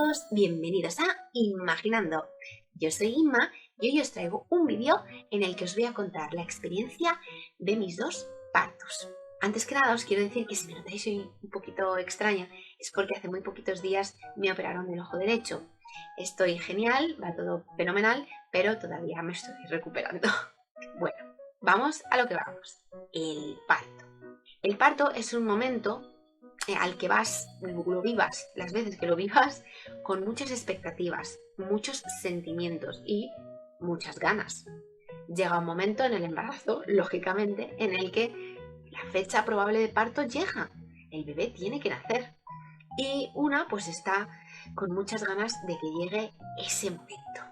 todos, bienvenidos a Imaginando. Yo soy Inma y hoy os traigo un vídeo en el que os voy a contar la experiencia de mis dos partos. Antes que nada os quiero decir que si me notáis hoy un poquito extraña es porque hace muy poquitos días me operaron del ojo derecho. Estoy genial, va todo fenomenal, pero todavía me estoy recuperando. Bueno, vamos a lo que vamos. El parto. El parto es un momento al que vas, lo vivas, las veces que lo vivas, con muchas expectativas, muchos sentimientos y muchas ganas. Llega un momento en el embarazo, lógicamente, en el que la fecha probable de parto llega. El bebé tiene que nacer. Y una pues está con muchas ganas de que llegue ese momento.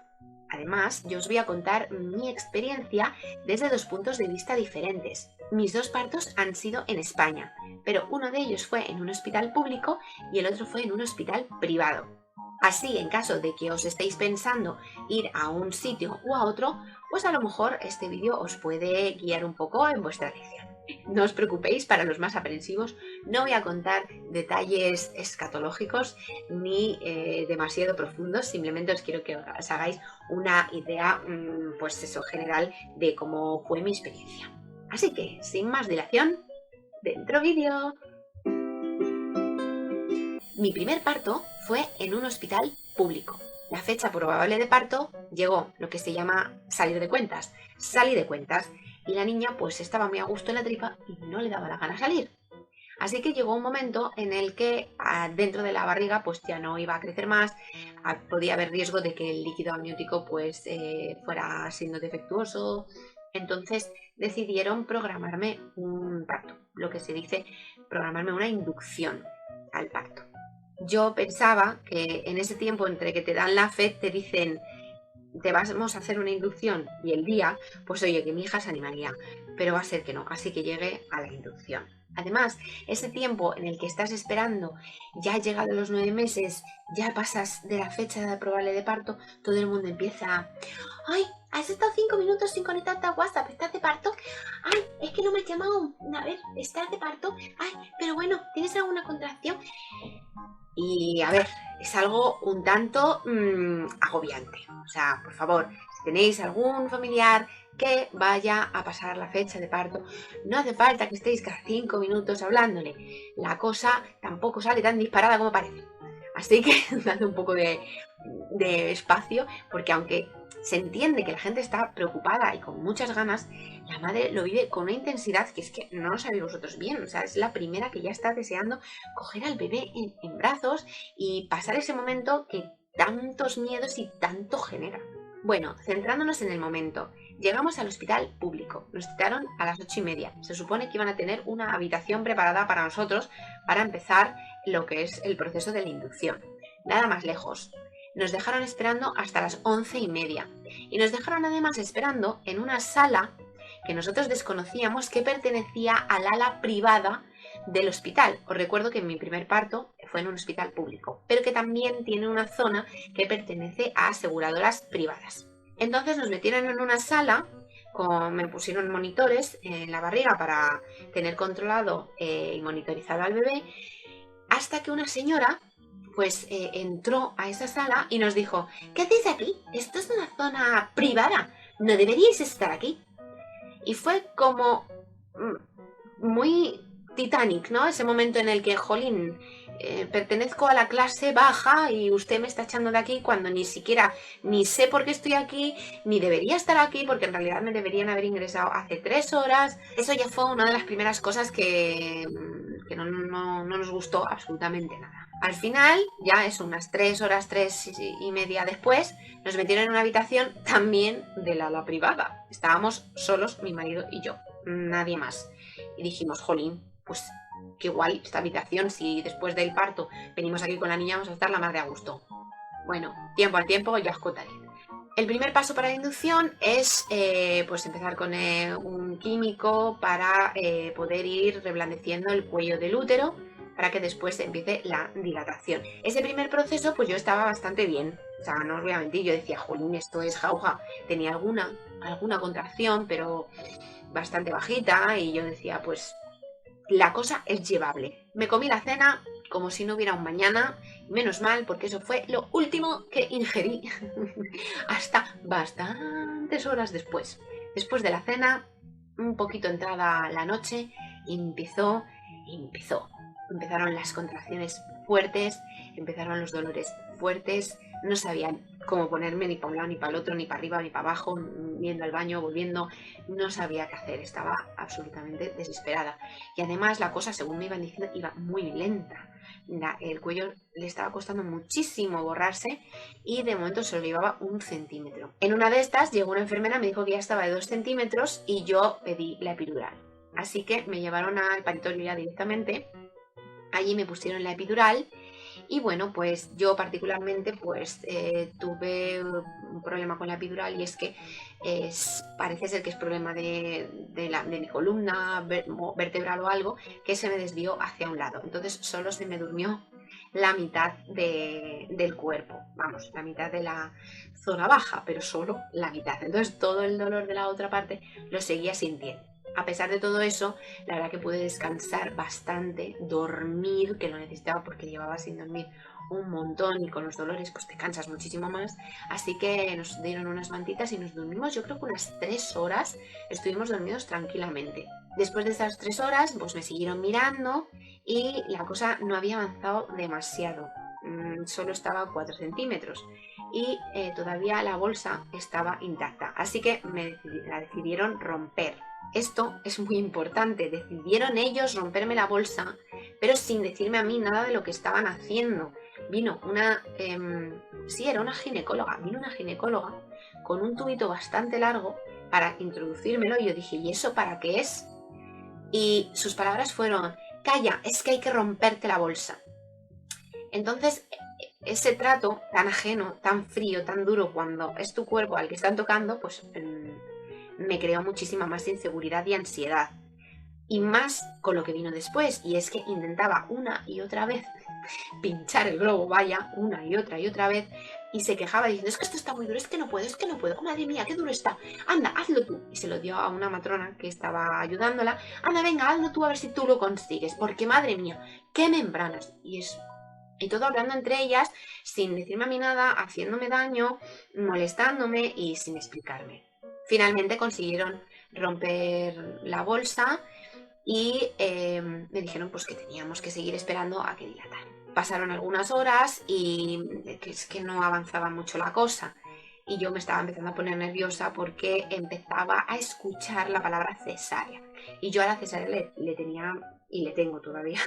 Además, yo os voy a contar mi experiencia desde dos puntos de vista diferentes. Mis dos partos han sido en España, pero uno de ellos fue en un hospital público y el otro fue en un hospital privado. Así, en caso de que os estéis pensando ir a un sitio u a otro, pues a lo mejor este vídeo os puede guiar un poco en vuestra elección. No os preocupéis, para los más aprensivos no voy a contar detalles escatológicos ni demasiado profundos, simplemente os quiero que os hagáis una idea pues eso, general de cómo fue mi experiencia. Así que, sin más dilación, ¡dentro vídeo! Mi primer parto fue en un hospital público. La fecha probable de parto llegó, lo que se llama salir de cuentas. Salí de cuentas y la niña pues estaba muy a gusto en la tripa y no le daba la gana salir. Así que llegó un momento en el que dentro de la barriga pues ya no iba a crecer más, podía haber riesgo de que el líquido amniótico pues fuera siendo defectuoso. Entonces decidieron programarme un parto, lo que se dice programarme una inducción al parto. Yo pensaba que en ese tiempo entre que te dan la fe, te dicen te vamos a hacer una inducción y el día, pues oye, que mi hija se animaría, pero va a ser que no, así que llegue a la inducción. Además, ese tiempo en el que estás esperando, ya ha llegado los 9 meses, ya pasas de la fecha probable de parto, todo el mundo empieza, ay, has estado 5 minutos sin conectarte a WhatsApp, ¿estás de parto? Ay, es que no me has llamado, a ver, ¿estás de parto? Ay, pero bueno, ¿tienes alguna contracción? Y a ver, es algo un tanto agobiante. O sea, por favor, si tenéis algún familiar que vaya a pasar la fecha de parto, no hace falta que estéis cada 5 minutos hablándole. La cosa tampoco sale tan disparada como parece. Así que dad un poco de espacio, porque aunque se entiende que la gente está preocupada y con muchas ganas, la madre lo vive con una intensidad que es que no lo sabéis vosotros bien. O sea, es la primera que ya está deseando coger al bebé en brazos y pasar ese momento que tantos miedos y tanto genera. Bueno, centrándonos en el momento, llegamos al hospital público, nos citaron a las 8:30. Se supone que iban a tener una habitación preparada para nosotros para empezar lo que es el proceso de la inducción. Nada más lejos. Nos dejaron esperando hasta las 11:30 y nos dejaron además esperando en una sala que nosotros desconocíamos que pertenecía al ala privada del hospital. Os recuerdo que mi primer parto fue en un hospital público, pero que también tiene una zona que pertenece a aseguradoras privadas. Entonces nos metieron en una sala, me pusieron monitores en la barriga para tener controlado y monitorizado al bebé, hasta que una señora pues entró a esa sala y nos dijo, ¿qué hacéis aquí? Esto es una zona privada, no deberíais estar aquí. Y fue como muy Titanic, ¿no? Ese momento en el que, jolín, pertenezco a la clase baja y usted me está echando de aquí cuando ni siquiera ni sé por qué estoy aquí, ni debería estar aquí, porque en realidad me deberían haber ingresado hace 3 horas. Eso ya fue una de las primeras cosas que no nos gustó absolutamente nada. Al final, ya es unas 3 horas, 3:30 después, nos metieron en una habitación también del ala privada. Estábamos solos, mi marido y yo, nadie más. Y dijimos, jolín, pues qué guay esta habitación, si después del parto venimos aquí con la niña vamos a estar la más de a gusto. Bueno, tiempo al tiempo, ya os contaré. El primer paso para la inducción es pues empezar con un químico para poder ir reblandeciendo el cuello del útero para que después empiece la dilatación. Ese primer proceso pues yo estaba bastante bien, o sea, no os voy a mentir, yo decía, jolín, esto es jauja. Tenía alguna contracción, pero bastante bajita, y yo decía, pues la cosa es llevable. Me comí la cena como si no hubiera un mañana. Menos mal, porque eso fue lo último que ingerí hasta bastantes horas después. Después de la cena, un poquito entrada la noche, empezaron las contracciones fuertes, empezaron los dolores fuertes, no sabían cómo ponerme ni para un lado, ni para el otro, ni para arriba, ni para abajo, yendo al baño, volviendo, no sabía qué hacer, estaba absolutamente desesperada. Y además la cosa, según me iban diciendo, iba muy lenta. El cuello le estaba costando muchísimo borrarse y de momento solo llevaba 1 centímetro. En una de estas llegó una enfermera, me dijo que ya estaba de 2 centímetros y yo pedí la epidural. Así que me llevaron al paritorio ya directamente. Allí me pusieron la epidural y bueno, pues yo particularmente pues tuve un problema con la epidural y es que parece ser que es problema de mi columna vertebral o algo que se me desvió hacia un lado. Entonces solo se me durmió la mitad del cuerpo, vamos, la mitad de la zona baja, pero solo la mitad. Entonces todo el dolor de la otra parte lo seguía sintiendo. A pesar de todo eso, la verdad que pude descansar bastante, dormir, que lo necesitaba porque llevaba sin dormir un montón y con los dolores pues te cansas muchísimo más. Así que nos dieron unas mantitas y nos dormimos, yo creo que unas 3 horas estuvimos dormidos tranquilamente. Después de esas 3 horas pues me siguieron mirando y la cosa no había avanzado demasiado. Solo estaba a 4 centímetros y todavía la bolsa estaba intacta. Así que la decidieron romper. Esto es muy importante, decidieron ellos romperme la bolsa, pero sin decirme a mí nada de lo que estaban haciendo. Vino era una ginecóloga, con un tubito bastante largo para introducírmelo y yo dije, ¿y eso para qué es? Y sus palabras fueron, calla, es que hay que romperte la bolsa. Entonces, ese trato tan ajeno, tan frío, tan duro cuando es tu cuerpo al que están tocando, pues me creó muchísima más inseguridad y ansiedad. Y más con lo que vino después, y es que intentaba una y otra vez pinchar el globo, vaya, una y otra vez, y se quejaba diciendo, es que esto está muy duro, es que no puedo, oh, madre mía, qué duro está, anda, hazlo tú. Y se lo dio a una matrona que estaba ayudándola, anda, venga, hazlo tú a ver si tú lo consigues, porque madre mía, qué membranas. Y todo hablando entre ellas, sin decirme a mí nada, haciéndome daño, molestándome y sin explicarme. Finalmente consiguieron romper la bolsa y me dijeron pues que teníamos que seguir esperando a que dilatara. Pasaron algunas horas y es que no avanzaba mucho la cosa. Y yo me estaba empezando a poner nerviosa porque empezaba a escuchar la palabra cesárea. Y yo a la cesárea le tenía, y le tengo todavía,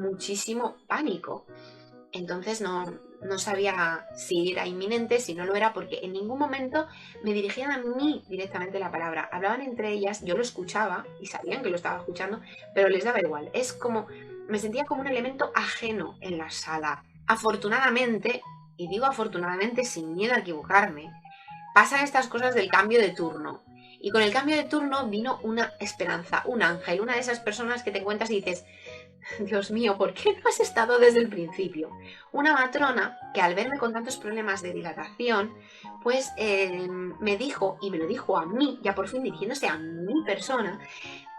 muchísimo pánico. Entonces no sabía si era inminente, si no lo era, porque en ningún momento me dirigían a mí directamente la palabra. Hablaban entre ellas, yo lo escuchaba y sabían que lo estaba escuchando, pero les daba igual. Es como, me sentía como un elemento ajeno en la sala. Afortunadamente, y digo afortunadamente sin miedo a equivocarme, pasan estas cosas del cambio de turno. Y con el cambio de turno vino una esperanza, un ángel, una de esas personas que te encuentras y dices, Dios mío, ¿por qué no has estado desde el principio? Una matrona que al verme con tantos problemas de dilatación, pues me dijo, y me lo dijo a mí, ya por fin dirigiéndose a mi persona,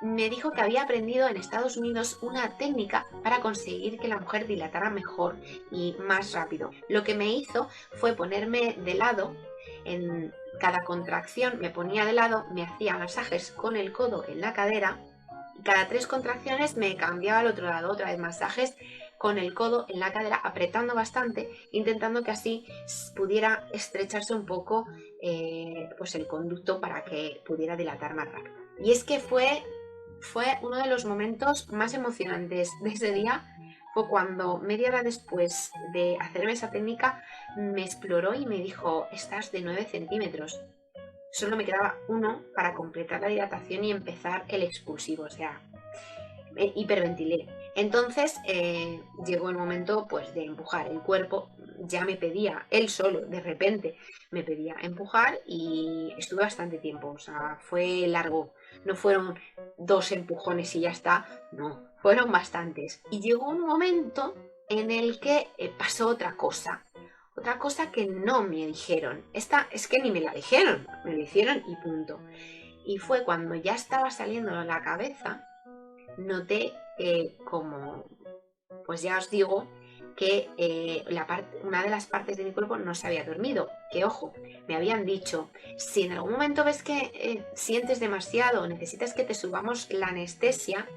me dijo que había aprendido en Estados Unidos una técnica para conseguir que la mujer dilatara mejor y más rápido. Lo que me hizo fue ponerme de lado en cada contracción, me ponía de lado, me hacía masajes con el codo en la cadera. Cada 3 contracciones me cambiaba al otro lado, otra vez masajes con el codo en la cadera, apretando bastante, intentando que así pudiera estrecharse un poco pues el conducto para que pudiera dilatar más rápido. Y es que fue uno de los momentos más emocionantes de ese día, fue cuando media hora después de hacerme esa técnica me exploró y me dijo, estás de 9 centímetros. Solo me quedaba uno para completar la dilatación y empezar el expulsivo, o sea, hiperventilé. Entonces llegó el momento pues de empujar. El cuerpo ya me pedía, él solo, de repente, me pedía empujar y estuve bastante tiempo, o sea, fue largo. No fueron 2 empujones y ya está, no, fueron bastantes. Y llegó un momento en el que pasó otra cosa. Otra cosa que no me dijeron. Esta es que ni me la dijeron, me la hicieron y punto. Y fue cuando ya estaba saliendo la cabeza, noté como Pues ya os digo que una de las partes de mi cuerpo no se había dormido. Que ojo, me habían dicho, si en algún momento ves que sientes demasiado o necesitas que te subamos la anestesia,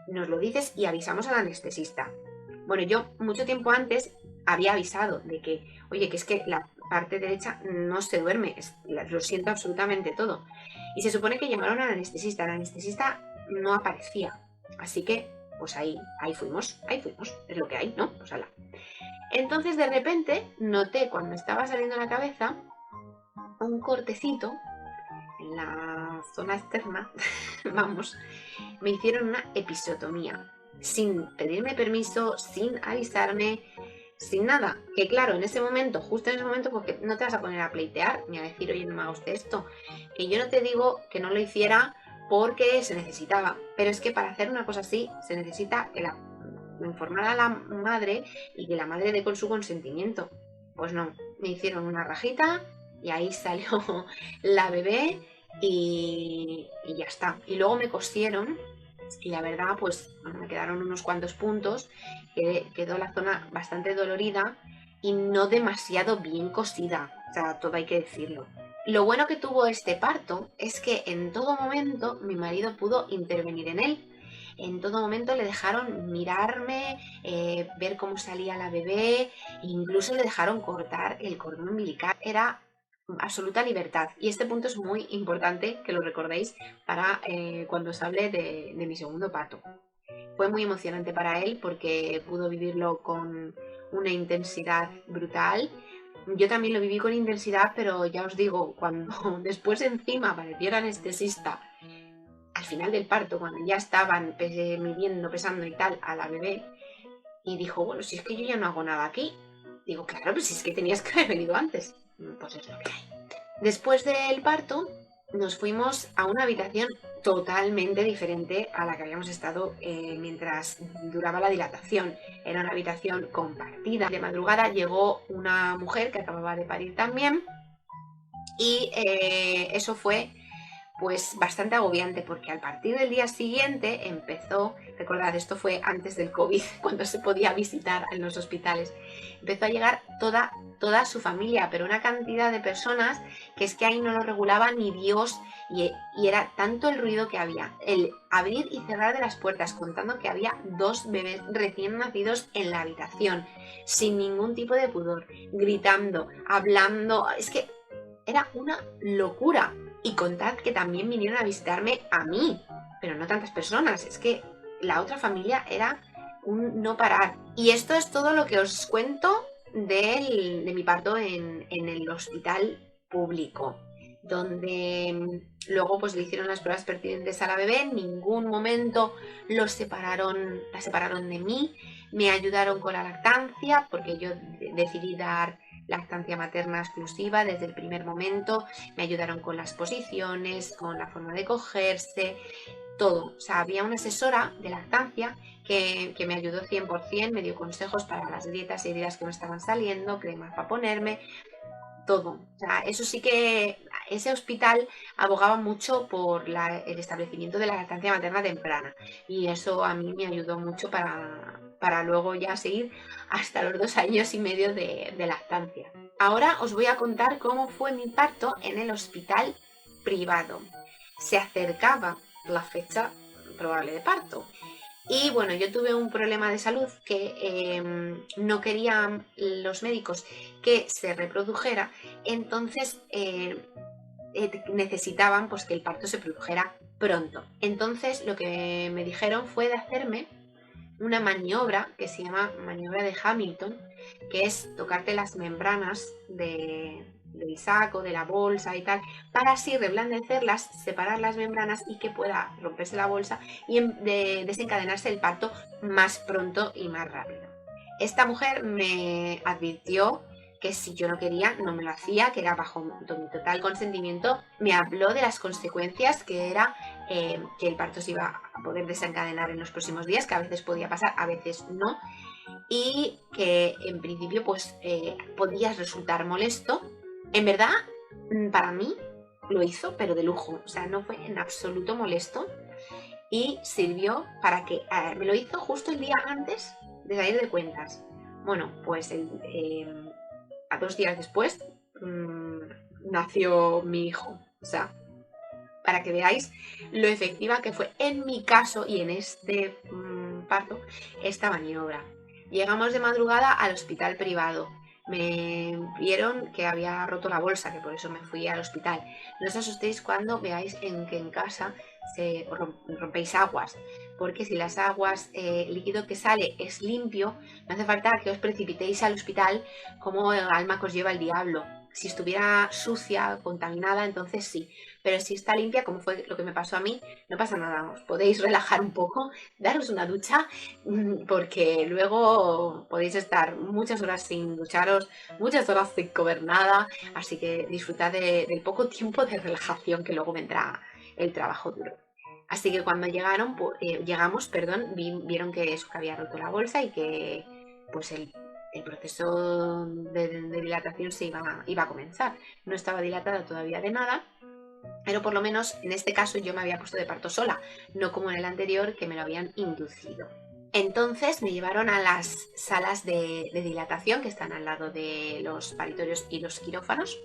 nos lo dices y avisamos al anestesista. Bueno, yo mucho tiempo antes había avisado de que, oye, que es que la parte derecha no se duerme, lo siento absolutamente todo. Y se supone que llamaron al anestesista no aparecía. Así que, pues ahí fuimos, es lo que hay, ¿no? Pues ala. Entonces de repente noté cuando estaba saliendo la cabeza un cortecito en la zona externa, vamos, me hicieron una episiotomía, sin pedirme permiso, sin avisarme, sin nada. Que claro, en ese momento, justo en ese momento, porque no te vas a poner a pleitear ni a decir, oye, no me haga usted esto. Que yo no te digo que no lo hiciera porque se necesitaba, pero es que para hacer una cosa así se necesita informar a la madre y que la madre dé con su consentimiento. Pues no, me hicieron una rajita y ahí salió la bebé y ya está. Y luego me cosieron y la verdad, pues bueno, me quedaron unos cuantos puntos, quedó la zona bastante dolorida y no demasiado bien cosida, o sea, todo hay que decirlo. Lo bueno que tuvo este parto es que en todo momento mi marido pudo intervenir en él. En todo momento le dejaron mirarme, ver cómo salía la bebé, e incluso le dejaron cortar el cordón umbilical. Era absoluta libertad. Y este punto es muy importante que lo recordéis para cuando os hable de mi segundo parto. Fue muy emocionante para él porque pudo vivirlo con una intensidad brutal. Yo también lo viví con intensidad, pero ya os digo, cuando después encima apareció el anestesista al final del parto, cuando ya estaban midiendo, pesando y tal a la bebé, y dijo, bueno, si es que yo ya no hago nada aquí. Digo, claro, pues si es que tenías que haber venido antes. Pues es lo que hay. Después del parto, nos fuimos a una habitación totalmente diferente a la que habíamos estado mientras duraba la dilatación. Era una habitación compartida. De madrugada llegó una mujer que acababa de parir también y eso fue pues bastante agobiante porque al partir del día siguiente empezó, recordad, esto fue antes del COVID, cuando se podía visitar en los hospitales, empezó a llegar toda su familia, pero una cantidad de personas que es que ahí no lo regulaba ni Dios y era tanto el ruido que había, el abrir y cerrar de las puertas, contando que había 2 bebés recién nacidos en la habitación, sin ningún tipo de pudor, gritando, hablando, es que era una locura. Y contad que también vinieron a visitarme a mí, pero no tantas personas. Es que la otra familia era un no parar. Y esto es todo lo que os cuento de mi parto en el hospital público, donde luego pues le hicieron las pruebas pertinentes a la bebé. En ningún momento la separaron de mí. Me ayudaron con la lactancia porque yo decidí dar lactancia materna exclusiva desde el primer momento. Me ayudaron con las posiciones, con la forma de cogerse, todo. O sea, había una asesora de lactancia que me ayudó 100%, me dio consejos para las dietas y días que me estaban saliendo, cremas para ponerme, todo. O sea, eso sí que ese hospital abogaba mucho por el establecimiento de la lactancia materna temprana y eso a mí me ayudó mucho para luego ya seguir hasta los 2 años y medio de lactancia. Ahora os voy a contar cómo fue mi parto en el hospital privado. Se acercaba la fecha probable de parto. Y bueno, yo tuve un problema de salud que no querían los médicos que se reprodujera, entonces necesitaban pues, que el parto se produjera pronto. Entonces lo que me dijeron fue de hacerme una maniobra que se llama maniobra de Hamilton, que es tocarte las membranas del saco, de la bolsa y tal, para así reblandecerlas, separar las membranas y que pueda romperse la bolsa y desencadenarse el parto más pronto y más rápido. Esta mujer me advirtió que si yo no quería, no me lo hacía, que era bajo mi total consentimiento. Me habló de las consecuencias, que era que el parto se iba a poder desencadenar en los próximos días, que a veces podía pasar, a veces no, y que en principio pues podía resultar molesto. En verdad, para mí lo hizo, pero de lujo, o sea, no fue en absoluto molesto y sirvió para que me lo hizo justo el día antes de salir de cuentas. Bueno, pues a 2 días después nació mi hijo. O sea, para que veáis lo efectiva que fue en mi caso y en este parto esta maniobra. Llegamos de madrugada al hospital privado. Me vieron que había roto la bolsa, que por eso me fui al hospital. No os asustéis cuando veáis que en casa se rompéis aguas, porque si las aguas, el líquido que sale es limpio, no hace falta que os precipitéis al hospital como el alma que os lleva el diablo. Si estuviera sucia, contaminada, entonces sí. Pero si está limpia, como fue lo que me pasó a mí, no pasa nada. Os podéis relajar un poco, daros una ducha, porque luego podéis estar muchas horas sin ducharos, muchas horas sin comer nada. Así que disfrutad del poco tiempo de relajación que luego vendrá el trabajo duro. Así que cuando llegamos, vieron que eso, que había roto la bolsa y que pues el proceso de dilatación iba a comenzar. No estaba dilatada todavía de nada, pero por lo menos en este caso yo me había puesto de parto sola, no como en el anterior que me lo habían inducido. Entonces me llevaron a las salas de dilatación que están al lado de los paritorios y los quirófanos.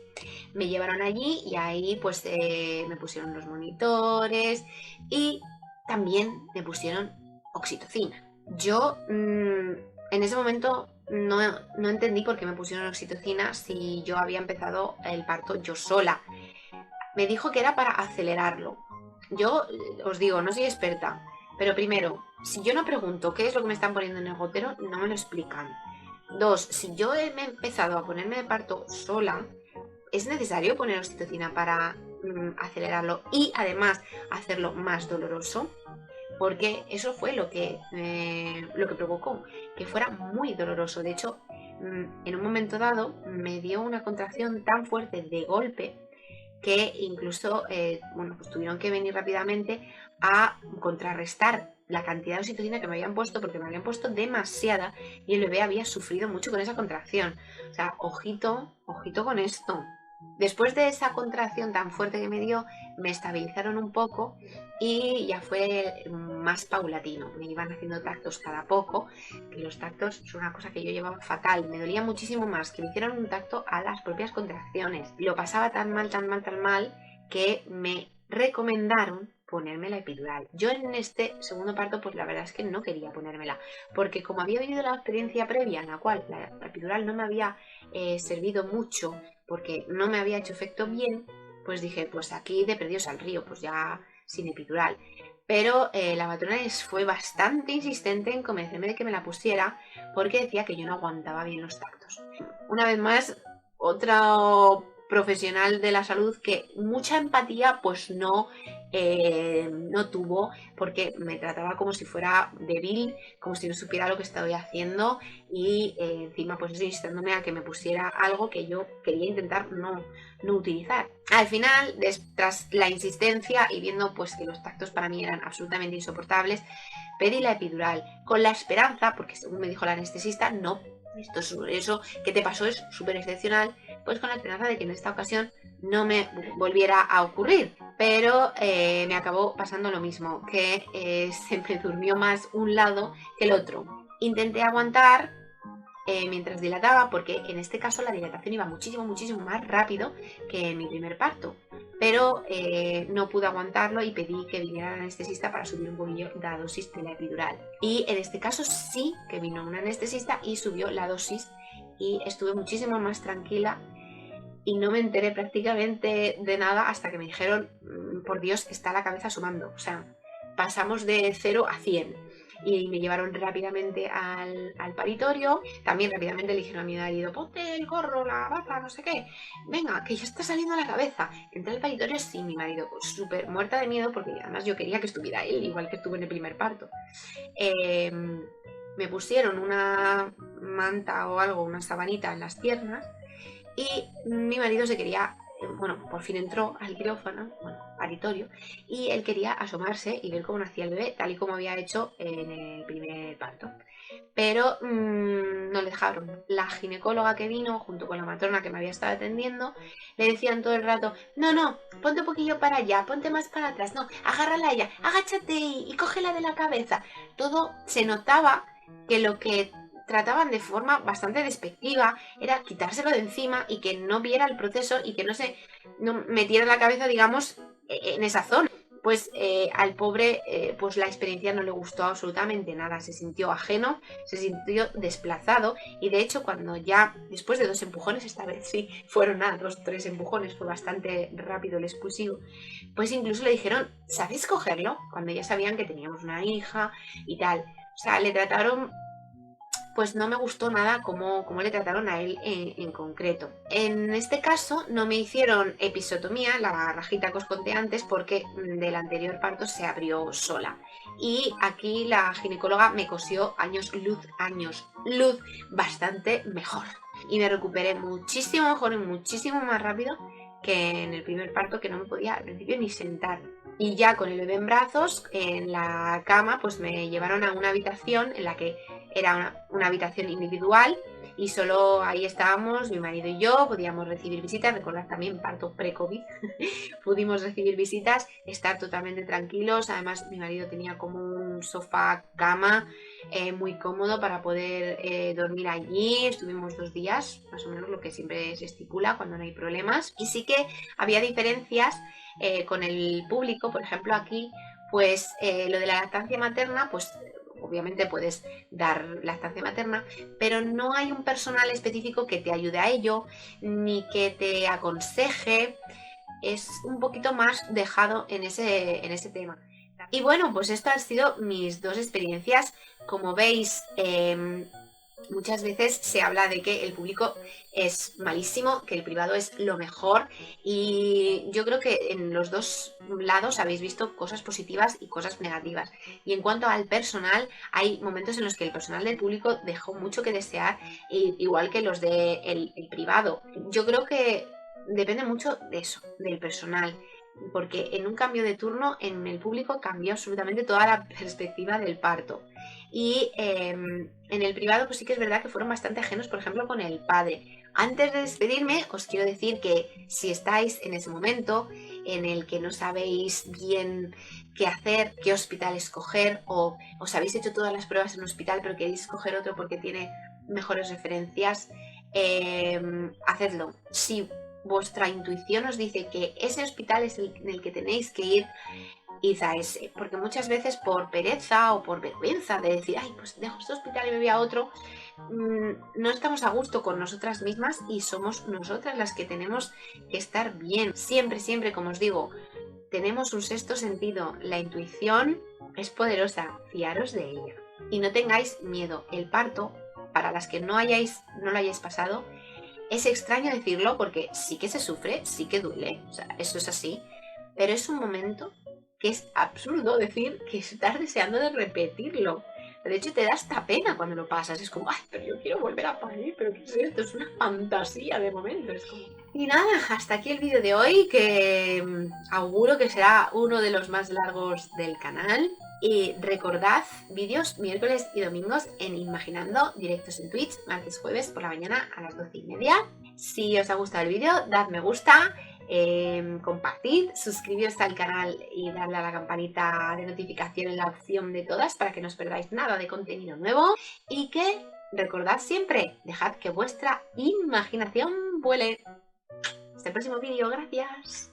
Me llevaron allí y ahí pues me pusieron los monitores y también me pusieron oxitocina. Yo en ese momento no entendí por qué me pusieron oxitocina si yo había empezado el parto yo sola. Me dijo que era para acelerarlo. Yo os digo, no soy experta, pero primero, si yo no pregunto qué es lo que me están poniendo en el gotero, no me lo explican. 2, si yo me he empezado a ponerme de parto sola, es necesario poner oxitocina para acelerarlo y además hacerlo más doloroso, porque eso fue lo que provocó que fuera muy doloroso. De hecho, en un momento dado me dio una contracción tan fuerte de golpe que incluso pues tuvieron que venir rápidamente a contrarrestar la cantidad de oxitocina que me habían puesto, porque me habían puesto demasiada y el bebé había sufrido mucho con esa contracción. O sea, ojito con esto. Después de esa contracción tan fuerte que me dio, me estabilizaron un poco y ya fue más paulatino. Me iban haciendo tactos cada poco, que los tactos son una cosa que yo llevaba fatal. Me dolía muchísimo más que me hicieron un tacto a las propias contracciones. Lo pasaba tan mal, que me recomendaron ponerme la epidural. Yo en este segundo parto, pues la verdad es que no quería ponérmela, porque como había vivido la experiencia previa en la cual la epidural no me había servido mucho, porque no me había hecho efecto bien, pues dije, pues aquí de perdidos al río, pues ya sin epidural. Pero la matrona fue bastante insistente en convencerme de que me la pusiera, porque decía que yo no aguantaba bien los tactos. Una vez más, otro profesional de la salud que mucha empatía pues no tuvo, porque me trataba como si fuera débil, como si no supiera lo que estaba haciendo y encima pues insistándome a que me pusiera algo que yo quería intentar no utilizar. Al final, tras la insistencia y viendo pues que los tactos para mí eran absolutamente insoportables, pedí la epidural con la esperanza, porque según me dijo la anestesista, no, eso que te pasó es súper excepcional, pues con la esperanza de que en esta ocasión no me volviera a ocurrir. Pero me acabó pasando lo mismo, que se me durmió más un lado que el otro. Intenté aguantar mientras dilataba, porque en este caso la dilatación iba muchísimo más rápido que en mi primer parto. Pero no pude aguantarlo y pedí que viniera el anestesista para subir un poquillo la dosis de la epidural. Y en este caso sí que vino un anestesista y subió la dosis y estuve muchísimo más tranquila y no me enteré prácticamente de nada hasta que me dijeron, por Dios, está la cabeza sumando. O sea, pasamos de 0 a 100. Y me llevaron rápidamente al paritorio. También rápidamente le dijeron a mi marido, ponte el gorro, la bata, no sé qué. Venga, que ya está saliendo la cabeza. Entré al paritorio sin mi marido, pues, súper muerta de miedo, porque además yo quería que estuviera él, igual que estuvo en el primer parto. Me pusieron una manta o algo, una sabanita en las piernas. Y mi marido se quería, por fin entró al quirófano, paritorio, y él quería asomarse y ver cómo nacía el bebé, tal y como había hecho en el primer parto. Pero no le dejaron. La ginecóloga que vino, junto con la matrona que me había estado atendiendo, le decían todo el rato, no, ponte un poquillo para allá, ponte más para atrás, no, agárrala a ella, agáchate y cógela de la cabeza. Todo se notaba que lo que trataban de forma bastante despectiva era quitárselo de encima y que no viera el proceso y que no metiera la cabeza, digamos, en esa zona. Pues al pobre, pues la experiencia no le gustó absolutamente nada, se sintió ajeno, se sintió desplazado y de hecho cuando ya, después de 2 empujones, esta vez sí, fueron nada, 2, 3 empujones, fue bastante rápido el expulsivo, pues incluso le dijeron, ¿sabéis cogerlo? Cuando ya sabían que teníamos una hija y tal. O sea, le trataron, pues no me gustó nada cómo le trataron a él en concreto. En este caso no me hicieron episiotomía, la rajita que os conté antes, porque del anterior parto se abrió sola. Y aquí la ginecóloga me cosió años luz, bastante mejor. Y me recuperé muchísimo mejor y muchísimo más rápido que en el primer parto, que no me podía al principio ni sentar. Y ya con el bebé en brazos, en la cama, pues me llevaron a una habitación en la que era una habitación individual y solo ahí estábamos, mi marido y yo, podíamos recibir visitas, recordad también parto pre-COVID, pudimos recibir visitas, estar totalmente tranquilos, además mi marido tenía como un sofá cama muy cómodo para poder dormir allí, estuvimos 2 días, más o menos lo que siempre se estipula cuando no hay problemas, y sí que había diferencias con el público, por ejemplo aquí, pues lo de la lactancia materna, pues obviamente puedes dar lactancia materna, pero no hay un personal específico que te ayude a ello, ni que te aconseje, es un poquito más dejado en ese tema. Y bueno, pues esto han sido mis 2 experiencias. Como veis, muchas veces se habla de que el público es malísimo, que el privado es lo mejor y yo creo que en los 2 lados habéis visto cosas positivas y cosas negativas. Y en cuanto al personal, hay momentos en los que el personal del público dejó mucho que desear, igual que los del el privado. Yo creo que depende mucho de eso, del personal. Porque en un cambio de turno en el público cambió absolutamente toda la perspectiva del parto. Y en el privado pues sí que es verdad que fueron bastante ajenos, por ejemplo, con el padre. Antes de despedirme, os quiero decir que si estáis en ese momento en el que no sabéis bien qué hacer, qué hospital escoger, o os habéis hecho todas las pruebas en un hospital pero queréis escoger otro porque tiene mejores referencias, hacedlo. Si vuestra intuición os dice que ese hospital es en el que tenéis que ir, id a ese, porque muchas veces por pereza o por vergüenza de decir, ay, pues dejo este hospital y me voy a otro, no estamos a gusto con nosotras mismas y somos nosotras las que tenemos que estar bien. Siempre, siempre, como os digo, tenemos un sexto sentido, la intuición es poderosa, fiaros de ella. Y no tengáis miedo, el parto, para las que no lo hayáis pasado, es extraño decirlo porque sí que se sufre, sí que duele, o sea, eso es así, pero es un momento que es absurdo decir que estás deseando de repetirlo. De hecho, te da hasta pena cuando lo pasas. Es como, ay, pero yo quiero volver a parir, pero ¿qué es esto? Es una fantasía de momento. Es como... Y nada, hasta aquí el vídeo de hoy, que auguro que será uno de los más largos del canal. Y recordad, vídeos miércoles y domingos en Imaginando, directos en Twitch, martes, jueves por la mañana a las 12:30. Si os ha gustado el vídeo, dad me gusta, compartid, suscribiros al canal y darle a la campanita de notificación en la opción de todas para que no os perdáis nada de contenido nuevo. Y que recordad siempre, dejad que vuestra imaginación vuele. Hasta el próximo vídeo, gracias.